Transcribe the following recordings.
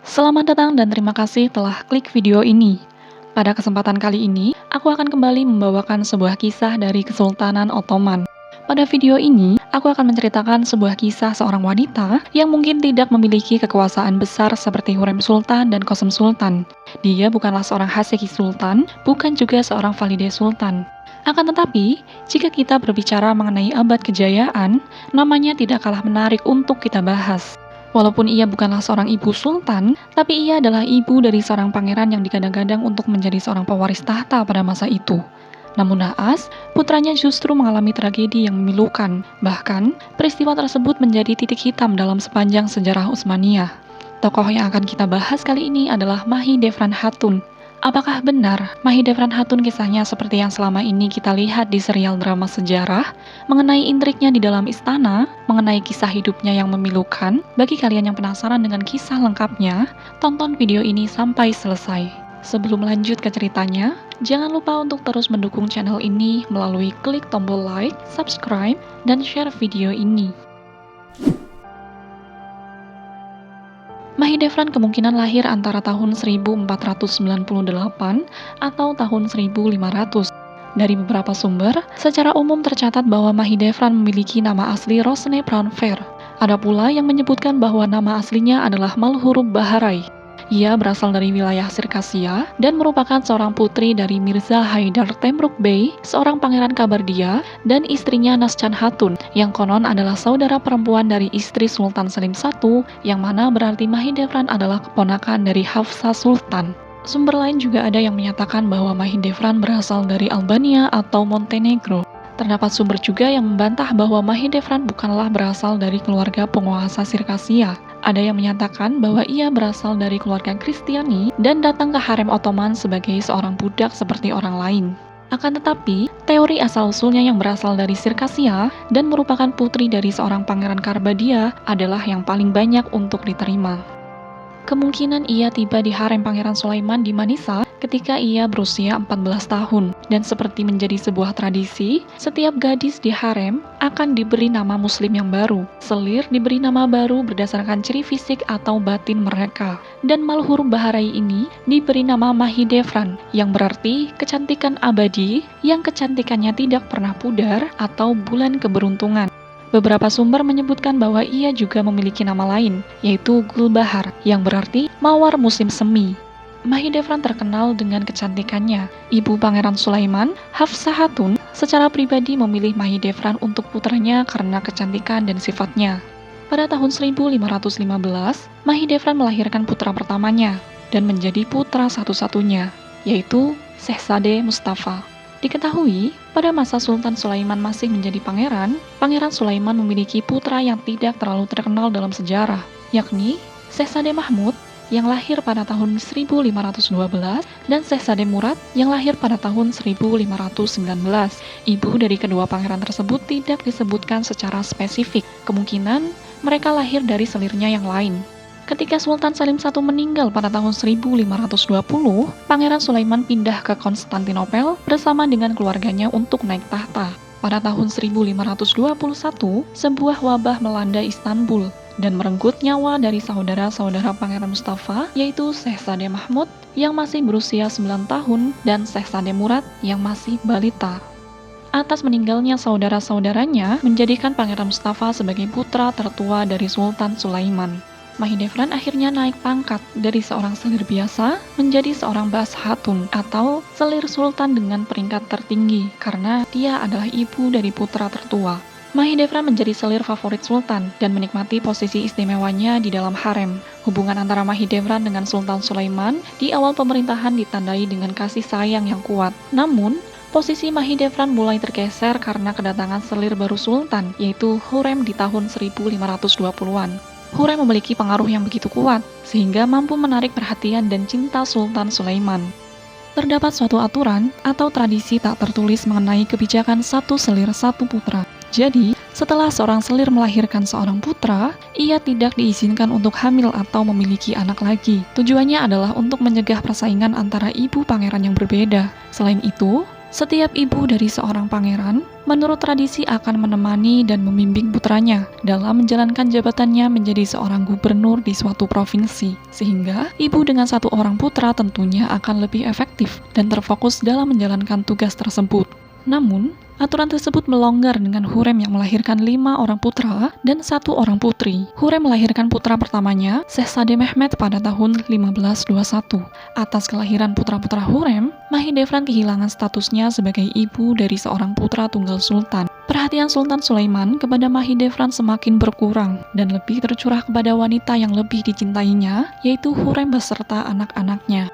Selamat datang dan terima kasih telah klik video ini. Pada kesempatan kali ini, aku akan kembali membawakan sebuah kisah dari Kesultanan Ottoman. Pada video ini, aku akan menceritakan sebuah kisah seorang wanita yang mungkin tidak memiliki kekuasaan besar seperti Hurrem Sultan dan Qasem Sultan. Dia bukanlah seorang Haseki Sultan, bukan juga seorang Valide Sultan. Akan tetapi, jika kita berbicara mengenai abad kejayaan, namanya tidak kalah menarik untuk kita bahas. Walaupun ia bukanlah seorang ibu sultan, tapi ia adalah ibu dari seorang pangeran yang digadang-gadang untuk menjadi seorang pewaris tahta pada masa itu. Namun naas, putranya justru mengalami tragedi yang memilukan. Bahkan, peristiwa tersebut menjadi titik hitam dalam sepanjang sejarah Utsmaniyah. Tokoh yang akan kita bahas kali ini adalah Mahidevran Hatun. Apakah benar Mahidevran Hatun kisahnya seperti yang selama ini kita lihat di serial drama sejarah, mengenai intriknya di dalam istana, mengenai kisah hidupnya yang memilukan? Bagi kalian yang penasaran dengan kisah lengkapnya, tonton video ini sampai selesai. Sebelum lanjut ke ceritanya, jangan lupa untuk terus mendukung channel ini melalui klik tombol like, subscribe, dan share video ini. Mahidevran kemungkinan lahir antara tahun 1498 atau tahun 1500. Dari beberapa sumber, secara umum tercatat bahwa Mahidevran memiliki nama asli Rosne Pranver. Ada pula yang menyebutkan bahwa nama aslinya adalah Malhurub Baharai. Ia berasal dari wilayah Sirkasia dan merupakan seorang putri dari Mirza Haidar Temruk Bey, seorang pangeran Kabardia, dan istrinya Nascan Hatun, yang konon adalah saudara perempuan dari istri Sultan Selim I, yang mana berarti Mahidevran adalah keponakan dari Hafsa Sultan. Sumber lain juga ada yang menyatakan bahwa Mahidevran berasal dari Albania atau Montenegro. Terdapat sumber juga yang membantah bahwa Mahidevran bukanlah berasal dari keluarga penguasa Sirkasia. Ada yang menyatakan bahwa ia berasal dari keluarga Kristiani dan datang ke harem Ottoman sebagai seorang budak seperti orang lain. Akan tetapi, teori asal-usulnya yang berasal dari Sirkasia dan merupakan putri dari seorang pangeran Kabardia adalah yang paling banyak untuk diterima. Kemungkinan ia tiba di harem Pangeran Sulaiman di Manisa ketika ia berusia 14 tahun. Dan seperti menjadi sebuah tradisi, setiap gadis di harem akan diberi nama muslim yang baru. Selir diberi nama baru berdasarkan ciri fisik atau batin mereka. Dan Malhurub Baharai ini diberi nama Mahidevran, yang berarti kecantikan abadi, yang kecantikannya tidak pernah pudar atau bulan keberuntungan. Beberapa sumber menyebutkan bahwa ia juga memiliki nama lain, yaitu Gulbahar, yang berarti mawar musim semi. Mahidevran terkenal dengan kecantikannya. Ibu Pangeran Sulaiman, Hafsah Hatun, secara pribadi memilih Mahidevran untuk putranya karena kecantikan dan sifatnya. Pada tahun 1515, Mahidevran melahirkan putra pertamanya, dan menjadi putra satu-satunya, yaitu Shehzade Mustafa. Diketahui, pada masa Sultan Sulaiman masih menjadi pangeran, Pangeran Sulaiman memiliki putra yang tidak terlalu terkenal dalam sejarah, yakni Shehzade Mahmud yang lahir pada tahun 1512 dan Shehzade Murad yang lahir pada tahun 1519. Ibu dari kedua pangeran tersebut tidak disebutkan secara spesifik, kemungkinan mereka lahir dari selirnya yang lain. Ketika Sultan Salim I meninggal pada tahun 1520, Pangeran Sulaiman pindah ke Konstantinopel bersama dengan keluarganya untuk naik tahta. Pada tahun 1521, sebuah wabah melanda Istanbul dan merenggut nyawa dari saudara-saudara Pangeran Mustafa, yaitu Shehzade Mahmud yang masih berusia 9 tahun dan Shehzade Murad yang masih balita. Atas meninggalnya saudara-saudaranya menjadikan Pangeran Mustafa sebagai putra tertua dari Sultan Sulaiman. Mahidevran akhirnya naik pangkat dari seorang selir biasa menjadi seorang Bas Hatun atau selir sultan dengan peringkat tertinggi karena dia adalah ibu dari putra tertua. Mahidevran menjadi selir favorit sultan dan menikmati posisi istimewanya di dalam harem. Hubungan antara Mahidevran dengan Sultan Sulaiman di awal pemerintahan ditandai dengan kasih sayang yang kuat. Namun, posisi Mahidevran mulai tergeser karena kedatangan selir baru sultan, yaitu Hurrem di tahun 1520-an. Hurrem memiliki pengaruh yang begitu kuat, sehingga mampu menarik perhatian dan cinta Sultan Sulaiman. Terdapat suatu aturan atau tradisi tak tertulis mengenai kebijakan satu selir satu putra. Jadi, setelah seorang selir melahirkan seorang putra, ia tidak diizinkan untuk hamil atau memiliki anak lagi. Tujuannya adalah untuk mencegah persaingan antara ibu pangeran yang berbeda. Selain itu, Setiap ibu dari seorang pangeran, menurut tradisi akan menemani dan membimbing putranya dalam menjalankan jabatannya menjadi seorang gubernur di suatu provinsi. Sehingga, ibu dengan satu orang putra tentunya akan lebih efektif dan terfokus dalam menjalankan tugas tersebut. Namun, aturan tersebut melonggar dengan Hurrem yang melahirkan 5 orang putra dan 1 orang putri. Hurrem melahirkan putra pertamanya, Shahzade Mehmed pada tahun 1521. Atas kelahiran putra-putra Hurrem, Mahidevran kehilangan statusnya sebagai ibu dari seorang putra tunggal sultan. Perhatian Sultan Sulaiman kepada Mahidevran semakin berkurang dan lebih tercurah kepada wanita yang lebih dicintainya, yaitu Hurrem beserta anak-anaknya.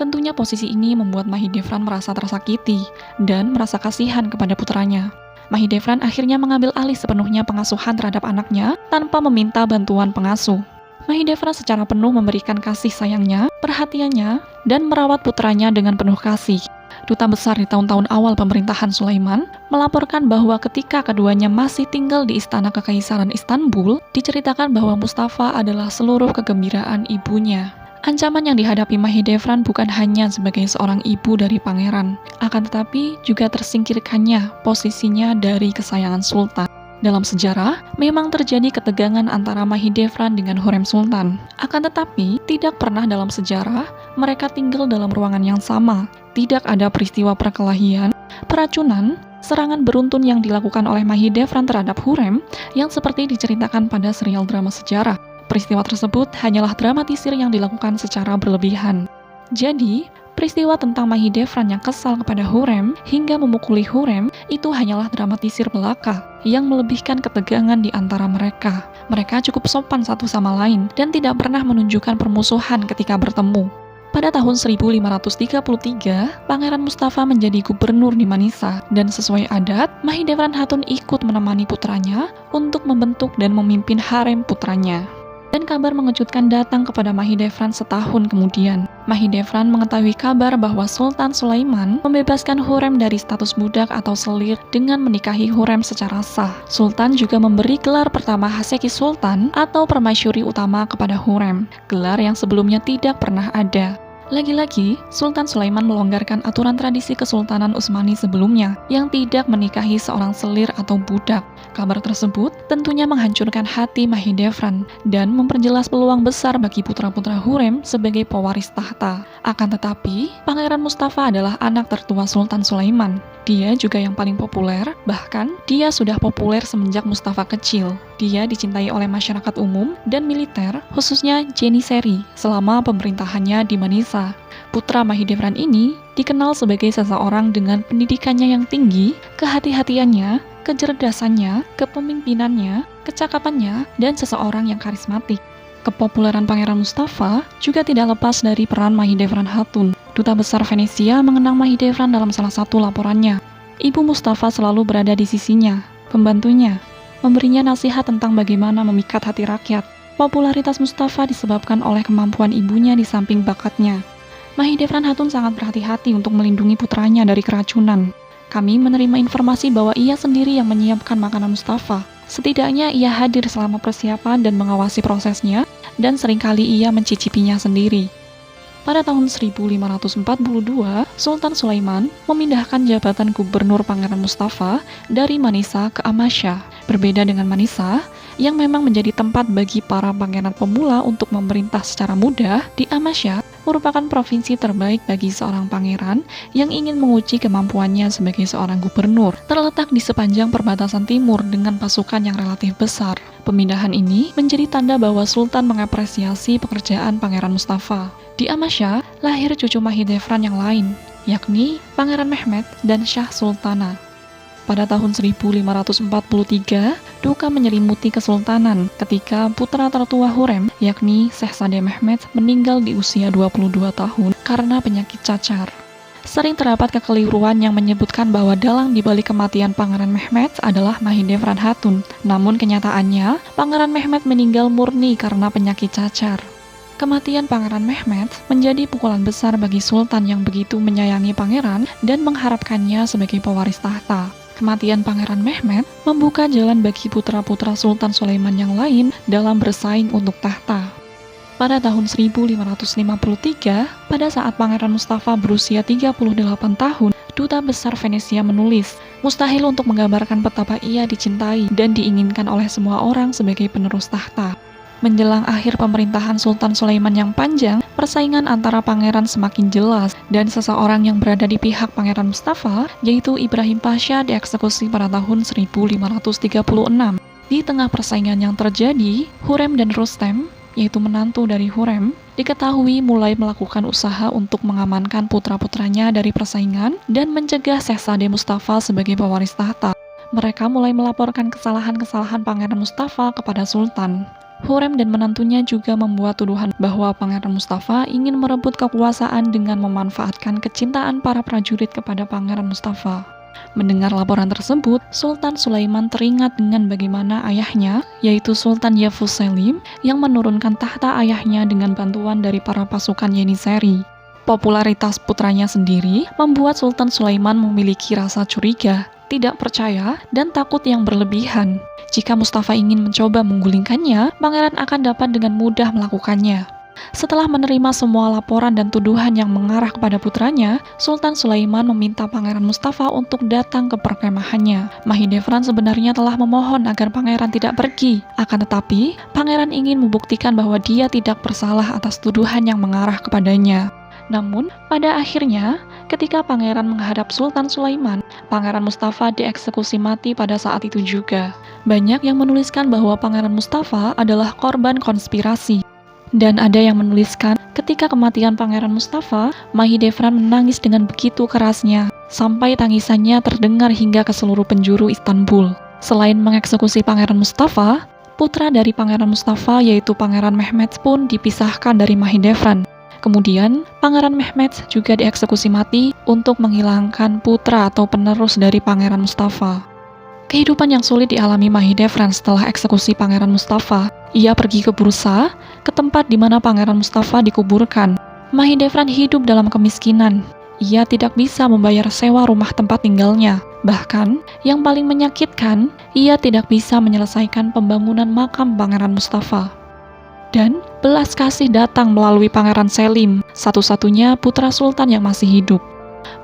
Tentunya posisi ini membuat Mahidevran merasa tersakiti dan merasa kasihan kepada putranya. Mahidevran akhirnya mengambil alih sepenuhnya pengasuhan terhadap anaknya tanpa meminta bantuan pengasuh. Mahidevran secara penuh memberikan kasih sayangnya, perhatiannya, dan merawat putranya dengan penuh kasih. Duta besar di tahun-tahun awal pemerintahan Sulaiman melaporkan bahwa ketika keduanya masih tinggal di istana Kekaisaran Istanbul, diceritakan bahwa Mustafa adalah seluruh kegembiraan ibunya. Ancaman yang dihadapi Mahidevran bukan hanya sebagai seorang ibu dari pangeran, akan tetapi juga tersingkirkannya posisinya dari kesayangan sultan. Dalam sejarah, memang terjadi ketegangan antara Mahidevran dengan Hurrem Sultan. Akan tetapi, tidak pernah dalam sejarah mereka tinggal dalam ruangan yang sama. Tidak ada peristiwa perkelahian, peracunan, serangan beruntun yang dilakukan oleh Mahidevran terhadap Hurrem yang seperti diceritakan pada serial drama sejarah. Peristiwa tersebut hanyalah dramatisir yang dilakukan secara berlebihan. Jadi, peristiwa tentang Mahidevran yang kesal kepada Hurrem hingga memukuli Hurrem itu hanyalah dramatisir belaka yang melebihkan ketegangan di antara mereka. Mereka cukup sopan satu sama lain dan tidak pernah menunjukkan permusuhan ketika bertemu. Pada tahun 1533, Pangeran Mustafa menjadi gubernur di Manisa dan sesuai adat, Mahidevran Hatun ikut menemani putranya untuk membentuk dan memimpin harem putranya. Dan kabar mengejutkan datang kepada Mahidevran setahun kemudian. Mahidevran mengetahui kabar bahwa Sultan Sulaiman membebaskan Hurrem dari status budak atau selir dengan menikahi Hurrem secara sah. Sultan juga memberi gelar pertama Haseki Sultan atau permaisuri utama kepada Hurrem, gelar yang sebelumnya tidak pernah ada. Lagi-lagi, Sultan Sulaiman melonggarkan aturan tradisi Kesultanan Utsmani sebelumnya yang tidak menikahi seorang selir atau budak. Kabar tersebut tentunya menghancurkan hati Mahidevran dan memperjelas peluang besar bagi putra-putra Hurrem sebagai pewaris tahta. Akan tetapi, Pangeran Mustafa adalah anak tertua Sultan Sulaiman. Dia juga yang paling populer, bahkan dia sudah populer semenjak Mustafa kecil. Dia dicintai oleh masyarakat umum dan militer, khususnya Jeniseri, selama pemerintahannya di Manisa. Putra Mahidevran ini dikenal sebagai seseorang dengan pendidikannya yang tinggi, kehati-hatiannya, kecerdasannya, kepemimpinannya, kecakapannya, dan seseorang yang karismatik. Kepopuleran Pangeran Mustafa juga tidak lepas dari peran Mahidevran Hatun. Duta besar Venesia mengenang Mahidevran dalam salah satu laporannya. Ibu Mustafa selalu berada di sisinya, pembantunya, memberinya nasihat tentang bagaimana memikat hati rakyat. Popularitas Mustafa disebabkan oleh kemampuan ibunya di samping bakatnya. Mahidevran Hatun sangat berhati-hati untuk melindungi putranya dari keracunan. Kami menerima informasi bahwa ia sendiri yang menyiapkan makanan Mustafa. Setidaknya ia hadir selama persiapan dan mengawasi prosesnya, dan seringkali ia mencicipinya sendiri. Pada tahun 1542, Sultan Sulaiman memindahkan jabatan gubernur Pangeran Mustafa dari Manisa ke Amasya. Berbeda dengan Manisa, yang memang menjadi tempat bagi para pangeran pemula untuk memerintah secara mudah, di Amasya merupakan provinsi terbaik bagi seorang pangeran yang ingin menguji kemampuannya sebagai seorang gubernur. Terletak di sepanjang perbatasan timur dengan pasukan yang relatif besar. Pemindahan ini menjadi tanda bahwa Sultan mengapresiasi pekerjaan Pangeran Mustafa. Di Amasya, lahir cucu Mahidevran yang lain, yakni Pangeran Mehmed dan Syah Sultana. Pada tahun 1543, duka menyelimuti kesultanan ketika putra tertua Hurrem, yakni Shahzade Mehmed, meninggal di usia 22 tahun karena penyakit cacar. Sering terdapat kekeliruan yang menyebutkan bahwa dalang di balik kematian Pangeran Mehmed adalah Mahidevran Hatun. Namun kenyataannya, Pangeran Mehmed meninggal murni karena penyakit cacar. Kematian Pangeran Mehmed menjadi pukulan besar bagi Sultan yang begitu menyayangi pangeran dan mengharapkannya sebagai pewaris tahta. Kematian Pangeran Mehmed membuka jalan bagi putra-putra Sultan Sulaiman yang lain dalam bersaing untuk tahta. Pada tahun 1553, pada saat Pangeran Mustafa berusia 38 tahun, duta besar Venesia menulis, mustahil untuk menggambarkan betapa ia dicintai dan diinginkan oleh semua orang sebagai penerus tahta. Menjelang akhir pemerintahan Sultan Sulaiman yang panjang, persaingan antara pangeran semakin jelas dan seseorang yang berada di pihak Pangeran Mustafa, yaitu Ibrahim Pasha, dieksekusi pada tahun 1536. Di tengah persaingan yang terjadi, Hurrem dan Rustem, yaitu menantu dari Hurrem, diketahui mulai melakukan usaha untuk mengamankan putra-putranya dari persaingan dan mencegah Shahzade Mustafa sebagai pewaris tahta. Mereka mulai melaporkan kesalahan-kesalahan Pangeran Mustafa kepada Sultan. Hurrem dan menantunya juga membuat tuduhan bahwa Pangeran Mustafa ingin merebut kekuasaan dengan memanfaatkan kecintaan para prajurit kepada Pangeran Mustafa. Mendengar laporan tersebut, Sultan Sulaiman teringat dengan bagaimana ayahnya, yaitu Sultan Yavuz Selim, yang menurunkan tahta ayahnya dengan bantuan dari para pasukan Yeniseri. Popularitas putranya sendiri membuat Sultan Sulaiman memiliki rasa curiga, tidak percaya, dan takut yang berlebihan. Jika Mustafa ingin mencoba menggulingkannya, pangeran akan dapat dengan mudah melakukannya. Setelah menerima semua laporan dan tuduhan yang mengarah kepada putranya, Sultan Sulaiman meminta Pangeran Mustafa untuk datang ke perkemahannya. Mahidevran sebenarnya telah memohon agar pangeran tidak pergi, akan tetapi pangeran ingin membuktikan bahwa dia tidak bersalah atas tuduhan yang mengarah kepadanya. Namun, pada akhirnya, ketika pangeran menghadap Sultan Sulaiman, Pangeran Mustafa dieksekusi mati pada saat itu juga. Banyak yang menuliskan bahwa Pangeran Mustafa adalah korban konspirasi. Dan ada yang menuliskan, ketika kematian Pangeran Mustafa, Mahidevran menangis dengan begitu kerasnya, sampai tangisannya terdengar hingga ke seluruh penjuru Istanbul. Selain mengeksekusi Pangeran Mustafa, putra dari Pangeran Mustafa yaitu Pangeran Mehmed pun dipisahkan dari Mahidevran. Kemudian, Pangeran Mehmed juga dieksekusi mati untuk menghilangkan putra atau penerus dari Pangeran Mustafa. Kehidupan yang sulit dialami Mahidevran setelah eksekusi Pangeran Mustafa. Ia pergi ke Bursa, ke tempat di mana Pangeran Mustafa dikuburkan. Mahidevran hidup dalam kemiskinan. Ia tidak bisa membayar sewa rumah tempat tinggalnya. Bahkan, yang paling menyakitkan, ia tidak bisa menyelesaikan pembangunan makam Pangeran Mustafa. Dan belas kasih datang melalui Pangeran Selim, satu-satunya putra sultan yang masih hidup.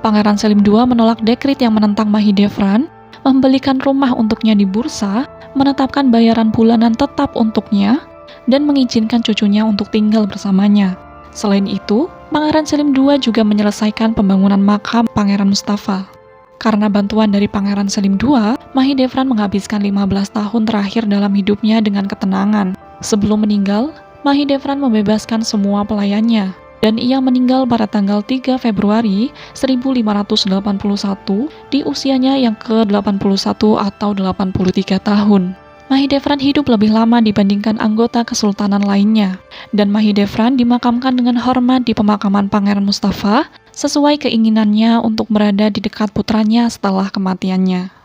Pangeran Selim II menolak dekrit yang menentang Mahidevran, membelikan rumah untuknya di Bursa, menetapkan bayaran bulanan tetap untuknya, dan mengizinkan cucunya untuk tinggal bersamanya. Selain itu, Pangeran Selim II juga menyelesaikan pembangunan makam Pangeran Mustafa. Karena bantuan dari Pangeran Selim II, Mahidevran menghabiskan 15 tahun terakhir dalam hidupnya dengan ketenangan. Sebelum meninggal, Mahidevran membebaskan semua pelayannya, dan ia meninggal pada tanggal 3 Februari 1581 di usianya yang ke-81 atau 83 tahun. Mahidevran hidup lebih lama dibandingkan anggota kesultanan lainnya, dan Mahidevran dimakamkan dengan hormat di pemakaman Pangeran Mustafa sesuai keinginannya untuk berada di dekat putranya setelah kematiannya.